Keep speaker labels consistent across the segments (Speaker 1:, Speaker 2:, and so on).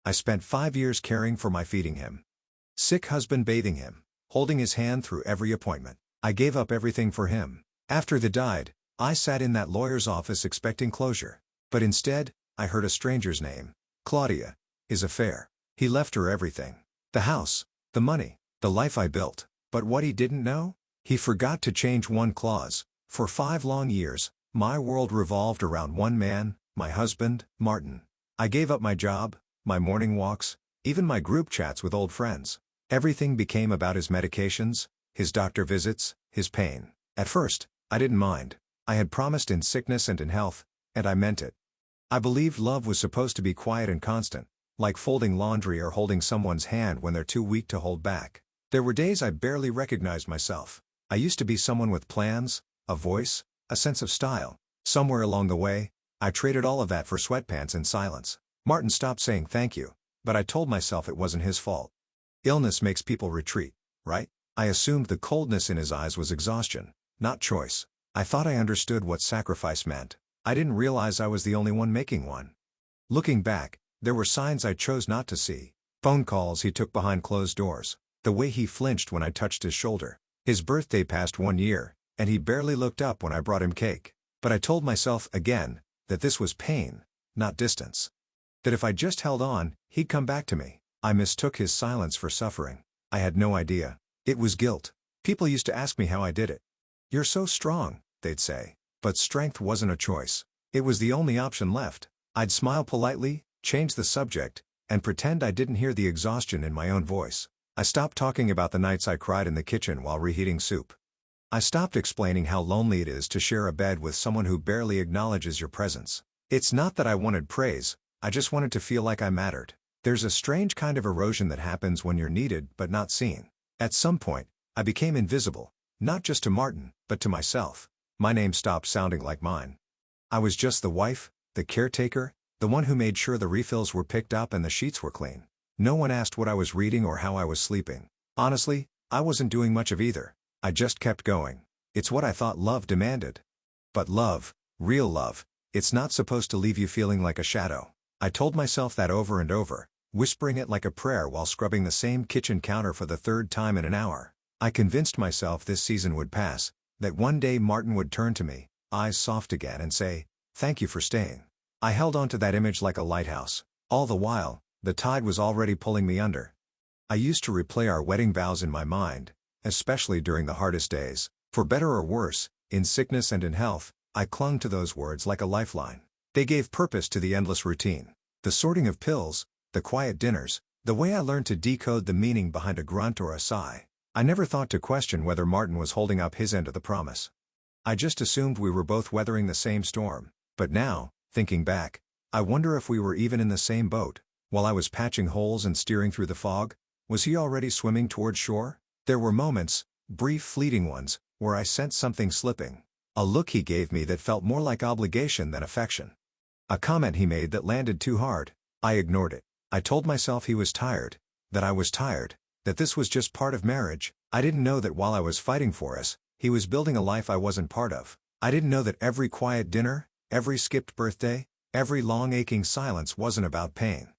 Speaker 1: I spent 5 years caring for my feeding him. Sick husband bathing him, holding his hand through every appointment. I gave up everything for him. After they died, I sat in that lawyer's office expecting closure. But instead, I heard a stranger's name. Claudia. His affair. He left her everything. The house, the money, the life I built. But what he didn't know? He forgot to change one clause. For 5 long years, my world revolved around one man, my husband, Martin. I gave up my job, my morning walks, even my group chats with old friends. Everything became about his medications, his doctor visits, his pain. At first, I didn't mind. I had promised in sickness and in health, and I meant it. I believed love was supposed to be quiet and constant, like folding laundry or holding someone's hand when they're too weak to hold back. There were days I barely recognized myself. I used to be someone with plans, a voice, a sense of style. Somewhere along the way, I traded all of that for sweatpants and silence. Martin stopped saying thank you, but I told myself it wasn't his fault. Illness makes people retreat, right? I assumed the coldness in his eyes was exhaustion, not choice. I thought I understood what sacrifice meant. I didn't realize I was the only one making one. Looking back, there were signs I chose not to see. Phone calls he took behind closed doors. The way he flinched when I touched his shoulder. His birthday passed 1 year, and he barely looked up when I brought him cake. But I told myself again that this was pain, not distance. That if I just held on, he'd come back to me. I mistook his silence for suffering. I had no idea. It was guilt. People used to ask me how I did it. "You're so strong," they'd say. But strength wasn't a choice. It was the only option left. I'd smile politely, change the subject, and pretend I didn't hear the exhaustion in my own voice. I stopped talking about the nights I cried in the kitchen while reheating soup. I stopped explaining how lonely it is to share a bed with someone who barely acknowledges your presence. It's not that I wanted praise, I just wanted to feel like I mattered. There's a strange kind of erosion that happens when you're needed but not seen. At some point, I became invisible, not just to Martin, but to myself. My name stopped sounding like mine. I was just the wife, the caretaker, the one who made sure the refills were picked up and the sheets were clean. No one asked what I was reading or how I was sleeping. Honestly, I wasn't doing much of either. I just kept going. It's what I thought love demanded. But love, real love, it's not supposed to leave you feeling like a shadow. I told myself that over and over, whispering it like a prayer while scrubbing the same kitchen counter for the 3rd time in an hour. I convinced myself this season would pass, that one day Martin would turn to me, eyes soft again, and say, "Thank you for staying." I held on to that image like a lighthouse. All the while, the tide was already pulling me under. I used to replay our wedding vows in my mind, especially during the hardest days. For better or worse, in sickness and in health, I clung to those words like a lifeline. They gave purpose to the endless routine. The sorting of pills, the quiet dinners, the way I learned to decode the meaning behind a grunt or a sigh. I never thought to question whether Martin was holding up his end of the promise. I just assumed we were both weathering the same storm. But now, thinking back, I wonder if we were even in the same boat. While I was patching holes and steering through the fog, was he already swimming toward shore? There were moments, brief fleeting ones, where I sensed something slipping. A look he gave me that felt more like obligation than affection. A comment he made that landed too hard. I ignored it. I told myself he was tired, that I was tired, that this was just part of marriage. I didn't know that while I was fighting for us, he was building a life I wasn't part of. I didn't know that every quiet dinner, every skipped birthday, every long aching silence wasn't about pain.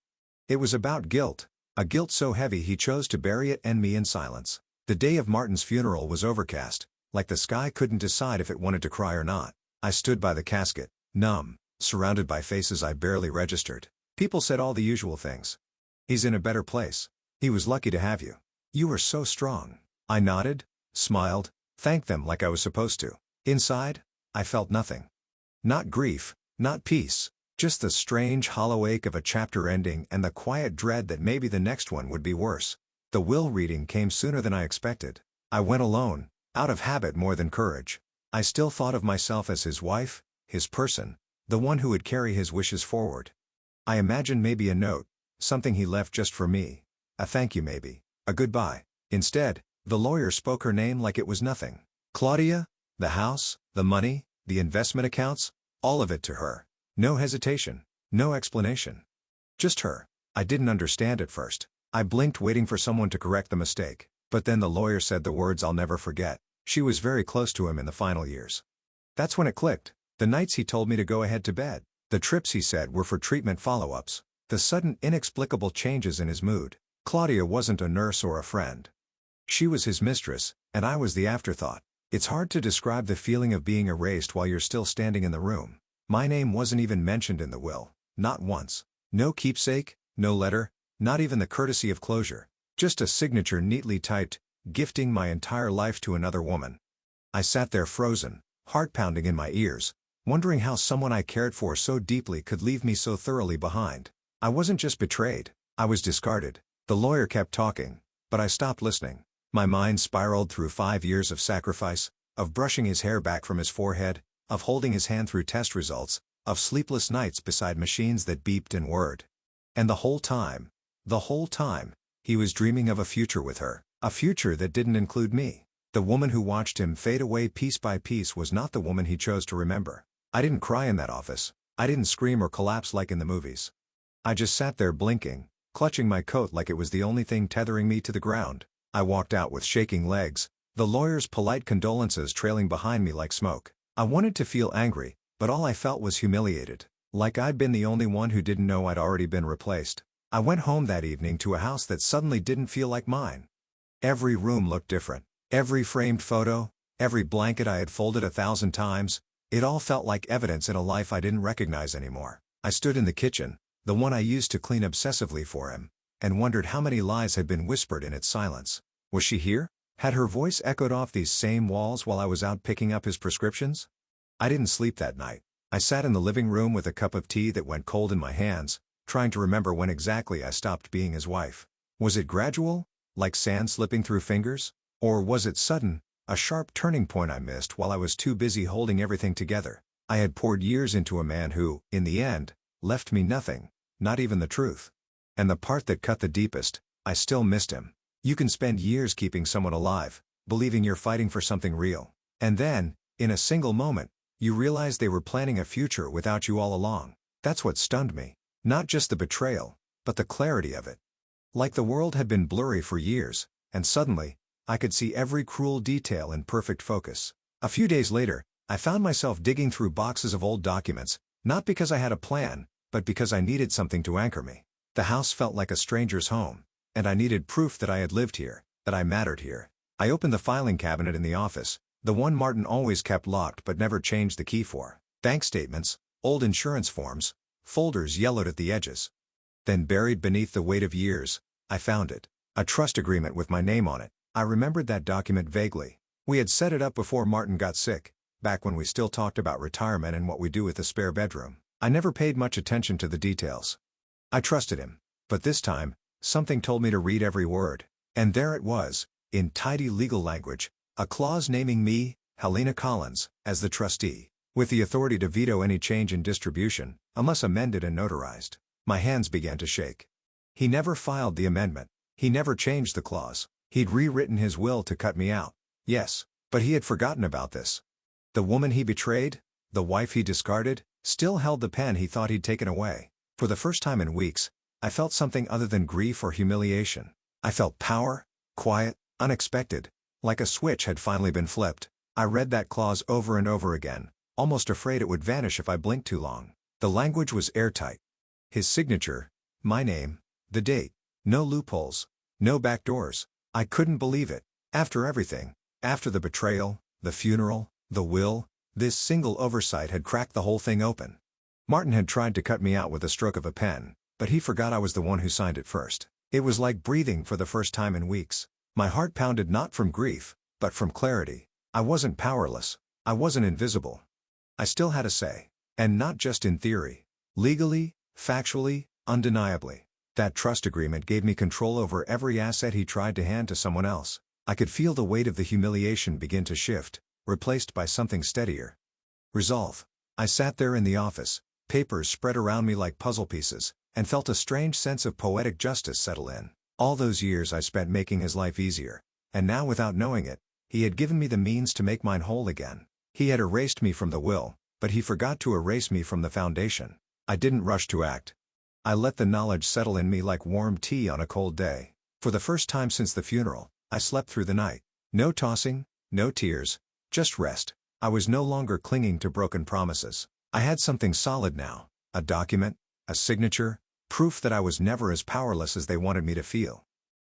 Speaker 1: It was about guilt, a guilt so heavy he chose to bury it and me in silence. The day of Martin's funeral was overcast, like the sky couldn't decide if it wanted to cry or not. I stood by the casket, numb, surrounded by faces I barely registered. People said all the usual things. "He's in a better place. He was lucky to have you. You were so strong." I nodded, smiled, thanked them like I was supposed to. Inside, I felt nothing. Not grief, not peace, just the strange hollow ache of a chapter ending and the quiet dread that maybe the next one would be worse. The will reading came sooner than I expected. I went alone, out of habit more than courage. I still thought of myself as his wife, his person, the one who would carry his wishes forward. I imagined maybe a note, something he left just for me. A thank you maybe, a goodbye. Instead, the lawyer spoke her name like it was nothing. Claudia, the house, the money, the investment accounts, all of it to her. No hesitation, no explanation. Just her. I didn't understand at first. I blinked waiting for someone to correct the mistake. But then the lawyer said the words I'll never forget. She was very close to him in the final years. That's when it clicked. The nights he told me to go ahead to bed. The trips he said were for treatment follow-ups. The sudden inexplicable changes in his mood. Claudia wasn't a nurse or a friend. She was his mistress, and I was the afterthought. It's hard to describe the feeling of being erased while you're still standing in the room. My name wasn't even mentioned in the will, not once. No keepsake, no letter, not even the courtesy of closure. Just a signature neatly typed, gifting my entire life to another woman. I sat there frozen, heart pounding in my ears, wondering how someone I cared for so deeply could leave me so thoroughly behind. I wasn't just betrayed, I was discarded. The lawyer kept talking, but I stopped listening. My mind spiraled through 5 years of sacrifice, of brushing his hair back from his forehead, of holding his hand through test results, of sleepless nights beside machines that beeped and whirred. And the whole time, he was dreaming of a future with her, a future that didn't include me. The woman who watched him fade away piece by piece was not the woman he chose to remember. I didn't cry in that office. I didn't scream or collapse like in the movies. I just sat there blinking, clutching my coat like it was the only thing tethering me to the ground. I walked out with shaking legs, the lawyer's polite condolences trailing behind me like smoke. I wanted to feel angry, but all I felt was humiliated, like I'd been the only one who didn't know I'd already been replaced. I went home that evening to a house that suddenly didn't feel like mine. Every room looked different. Every framed photo, every blanket I had folded 1,000 times, it all felt like evidence in a life I didn't recognize anymore. I stood in the kitchen, the one I used to clean obsessively for him, and wondered how many lies had been whispered in its silence. Was she here? Had her voice echoed off these same walls while I was out picking up his prescriptions? I didn't sleep that night. I sat in the living room with a cup of tea that went cold in my hands, trying to remember when exactly I stopped being his wife. Was it gradual, like sand slipping through fingers? Or was it sudden, a sharp turning point I missed while I was too busy holding everything together? I had poured years into a man who, in the end, left me nothing, not even the truth. And the part that cut the deepest, I still missed him. You can spend years keeping someone alive, believing you're fighting for something real. And then, in a single moment, you realize they were planning a future without you all along. That's what stunned me. Not just the betrayal, but the clarity of it. Like the world had been blurry for years, and suddenly, I could see every cruel detail in perfect focus. A few days later, I found myself digging through boxes of old documents, not because I had a plan, but because I needed something to anchor me. The house felt like a stranger's home, and I needed proof that I had lived here, that I mattered here. I opened the filing cabinet in the office, the one Martin always kept locked but never changed the key for. Bank statements, old insurance forms, folders yellowed at the edges. Then buried beneath the weight of years, I found it. A trust agreement with my name on it. I remembered that document vaguely. We had set it up before Martin got sick, back when we still talked about retirement and what we do with the spare bedroom. I never paid much attention to the details. I trusted him. But this time, something told me to read every word. And there it was, in tidy legal language, a clause naming me, Helena Collins, as the trustee, with the authority to veto any change in distribution, unless amended and notarized. My hands began to shake. He never filed the amendment. He never changed the clause. He'd rewritten his will to cut me out. Yes, but he had forgotten about this. The woman he betrayed, the wife he discarded, still held the pen he thought he'd taken away. For the first time in weeks, I felt something other than grief or humiliation. I felt power, quiet, unexpected, like a switch had finally been flipped. I read that clause over and over again, almost afraid it would vanish if I blinked too long. The language was airtight. His signature, my name, the date, no loopholes, no back doors. I couldn't believe it. After everything, after the betrayal, the funeral, the will, this single oversight had cracked the whole thing open. Martin had tried to cut me out with a stroke of a pen, but he forgot I was the one who signed it first. It was like breathing for the first time in weeks. My heart pounded not from grief, but from clarity. I wasn't powerless. I wasn't invisible. I still had a say. And not just in theory. Legally, factually, undeniably. That trust agreement gave me control over every asset he tried to hand to someone else. I could feel the weight of the humiliation begin to shift, replaced by something steadier. Resolve. I sat there in the office, papers spread around me like puzzle pieces, and felt a strange sense of poetic justice settle in. All those years I spent making his life easier, and now without knowing it, he had given me the means to make mine whole again. He had erased me from the will, but he forgot to erase me from the foundation. I didn't rush to act. I let the knowledge settle in me like warm tea on a cold day. For the first time since the funeral, I slept through the night. No tossing, no tears, just rest. I was no longer clinging to broken promises. I had something solid now, a document, a signature, Proof that I was never as powerless as they wanted me to feel.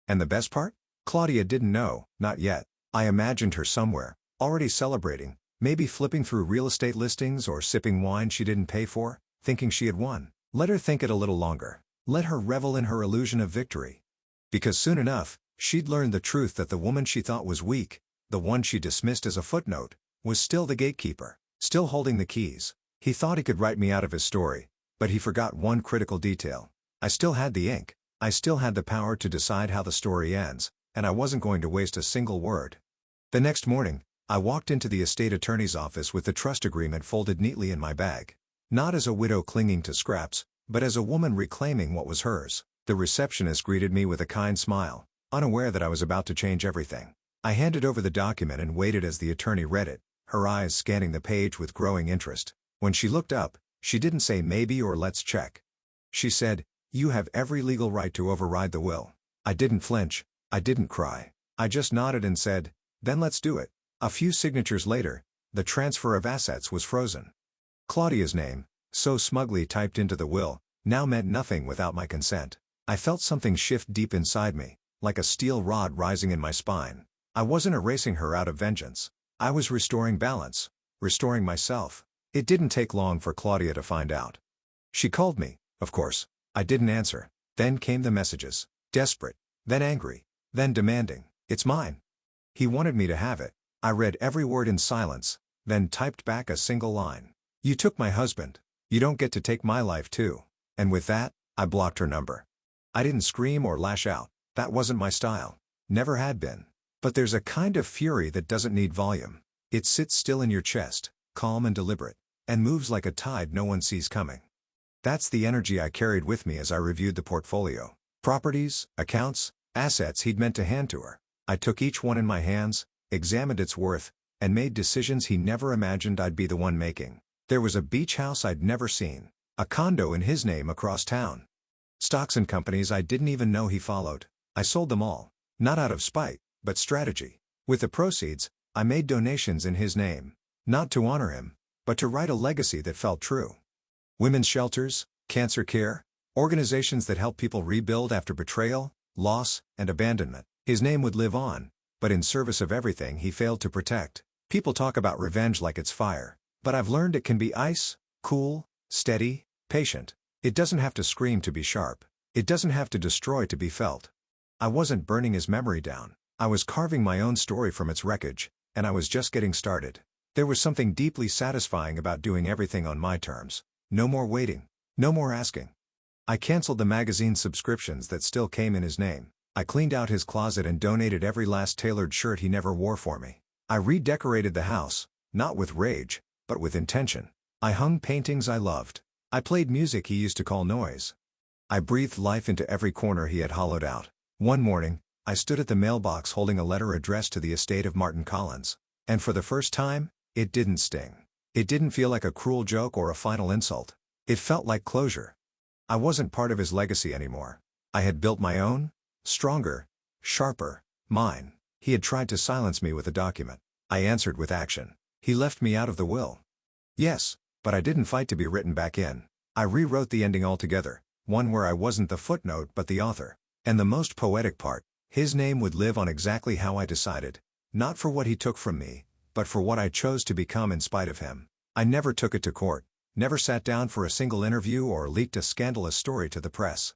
Speaker 1: And the best part? Claudia didn't know, not yet. I imagined her somewhere, already celebrating, maybe flipping through real estate listings or sipping wine she didn't pay for, thinking she had won. Let her think it a little longer. Let her revel in her illusion of victory. Because soon enough, she'd learn the truth that the woman she thought was weak, the one she dismissed as a footnote, was still the gatekeeper, still holding the keys. He thought he could write me out of his story, but he forgot one critical detail. I still had the ink. I still had the power to decide how the story ends, and I wasn't going to waste a single word. The next morning, I walked into the estate attorney's office with the trust agreement folded neatly in my bag. Not as a widow clinging to scraps, but as a woman reclaiming what was hers. The receptionist greeted me with a kind smile, unaware that I was about to change everything. I handed over the document and waited as the attorney read it, her eyes scanning the page with growing interest. When she looked up, she didn't say maybe or let's check. She said, "You have every legal right to override the will." I didn't flinch, I didn't cry. I just nodded and said, "Then let's do it." A few signatures later, the transfer of assets was frozen. Claudia's name, so smugly typed into the will, now meant nothing without my consent. I felt something shift deep inside me, like a steel rod rising in my spine. I wasn't erasing her out of vengeance. I was restoring balance, restoring myself. It didn't take long for Claudia to find out. She called me, of course. I didn't answer. Then came the messages. Desperate, then angry, then demanding. "It's mine." He wanted me to have it. I read every word in silence, then typed back a single line. "You took my husband. You don't get to take my life too." And with that, I blocked her number. I didn't scream or lash out. That wasn't my style. Never had been. But there's a kind of fury that doesn't need volume. It sits still in your chest, calm and deliberate, and moves like a tide no one sees coming. That's the energy I carried with me as I reviewed the portfolio. Properties, accounts, assets he'd meant to hand to her. I took each one in my hands, examined its worth, and made decisions he never imagined I'd be the one making. There was a beach house I'd never seen, a condo in his name across town. Stocks and companies I didn't even know he followed. I sold them all, not out of spite, but strategy. With the proceeds, I made donations in his name, not to honor him, but to write a legacy that felt true. Women's shelters, cancer care, organizations that help people rebuild after betrayal, loss, and abandonment. His name would live on, but in service of everything he failed to protect. People talk about revenge like it's fire, but I've learned it can be ice, cool, steady, patient. It doesn't have to scream to be sharp. It doesn't have to destroy to be felt. I wasn't burning his memory down. I was carving my own story from its wreckage, and I was just getting started. There was something deeply satisfying about doing everything on my terms. No more waiting. No more asking. I canceled the magazine subscriptions that still came in his name. I cleaned out his closet and donated every last tailored shirt he never wore for me. I redecorated the house, not with rage, but with intention. I hung paintings I loved. I played music he used to call noise. I breathed life into every corner he had hollowed out. One morning, I stood at the mailbox holding a letter addressed to the estate of Martin Collins. And for the first time, it didn't sting. It didn't feel like a cruel joke or a final insult. It felt like closure. I wasn't part of his legacy anymore. I had built my own, stronger, sharper, mine. He had tried to silence me with a document. I answered with action. He left me out of the will. Yes, but I didn't fight to be written back in. I rewrote the ending altogether, one where I wasn't the footnote but the author. And the most poetic part, his name would live on exactly how I decided. Not for what he took from me, but for what I chose to become in spite of him. I never took it to court, never sat down for a single interview or leaked a scandalous story to the press.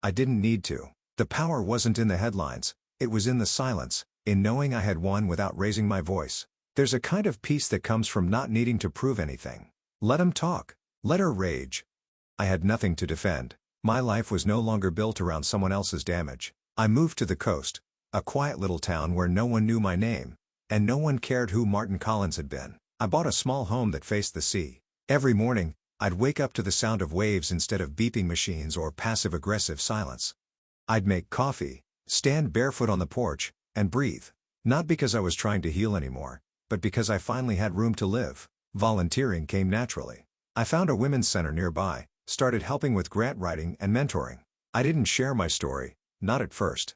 Speaker 1: I didn't need to. The power wasn't in the headlines, it was in the silence, in knowing I had won without raising my voice. There's a kind of peace that comes from not needing to prove anything. Let him talk. Let her rage. I had nothing to defend. My life was no longer built around someone else's damage. I moved to the coast, a quiet little town where no one knew my name, and no one cared who Martin Collins had been. I bought a small home that faced the sea. Every morning, I'd wake up to the sound of waves instead of beeping machines or passive-aggressive silence. I'd make coffee, stand barefoot on the porch, and breathe. Not because I was trying to heal anymore, but because I finally had room to live. Volunteering came naturally. I found a women's center nearby, started helping with grant writing and mentoring. I didn't share my story, not at first.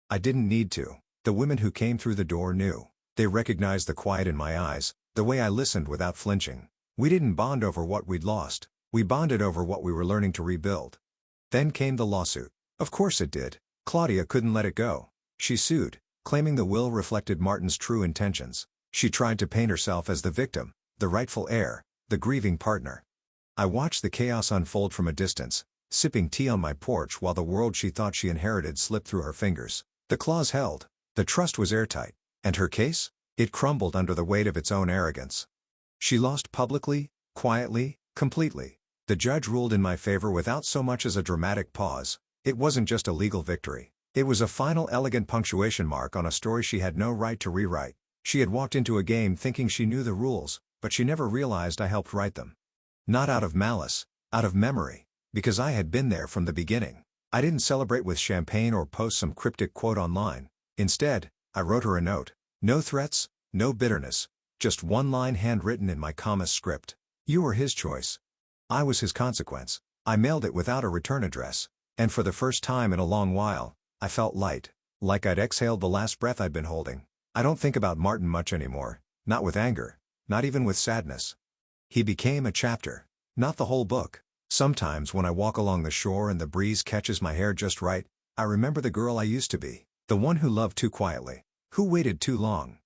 Speaker 1: I didn't need to. The women who came through the door knew. They recognized the quiet in my eyes, the way I listened without flinching. We didn't bond over what we'd lost. We bonded over what we were learning to rebuild. Then came the lawsuit. Of course it did. Claudia couldn't let it go. She sued, claiming the will reflected Martin's true intentions. She tried to paint herself as the victim, the rightful heir, the grieving partner. I watched the chaos unfold from a distance, sipping tea on my porch while the world she thought she inherited slipped through her fingers. The clause held. The trust was airtight. And her case? It crumbled under the weight of its own arrogance. She lost publicly, quietly, completely. The judge ruled in my favor without so much as a dramatic pause. It wasn't just a legal victory. It was a final elegant punctuation mark on a story she had no right to rewrite. She had walked into a game thinking she knew the rules, but she never realized I helped write them. Not out of malice, out of memory, because I had been there from the beginning. I didn't celebrate with champagne or post some cryptic quote online. Instead, I wrote her a note. No threats, no bitterness, just one line handwritten in my commas script. You were his choice. I was his consequence. I mailed it without a return address. And for the first time in a long while, I felt light, like I'd exhaled the last breath I'd been holding. I don't think about Martin much anymore, not with anger, not even with sadness. He became a chapter, not the whole book. Sometimes when I walk along the shore and the breeze catches my hair just right, I remember the girl I used to be, the one who loved too quietly, who waited too long,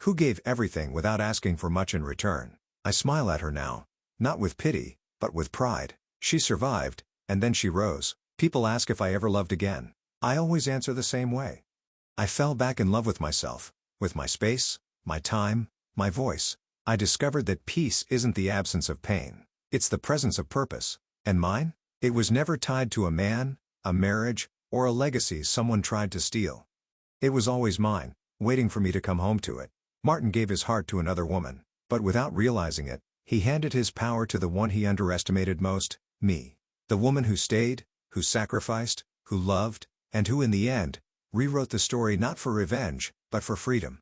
Speaker 1: who gave everything without asking for much in return. I smile at her now, not with pity, but with pride. She survived, and then she rose. People ask if I ever loved again. I always answer the same way. I fell back in love with myself, with my space, my time, my voice. I discovered that peace isn't the absence of pain. It's the presence of purpose. And mine? It was never tied to a man, a marriage, or a legacy someone tried to steal. It was always mine, waiting for me to come home to it. Martin gave his heart to another woman, but without realizing it, he handed his power to the one he underestimated most, me. The woman who stayed, who sacrificed, who loved, and who in the end, rewrote the story not for revenge, but for freedom.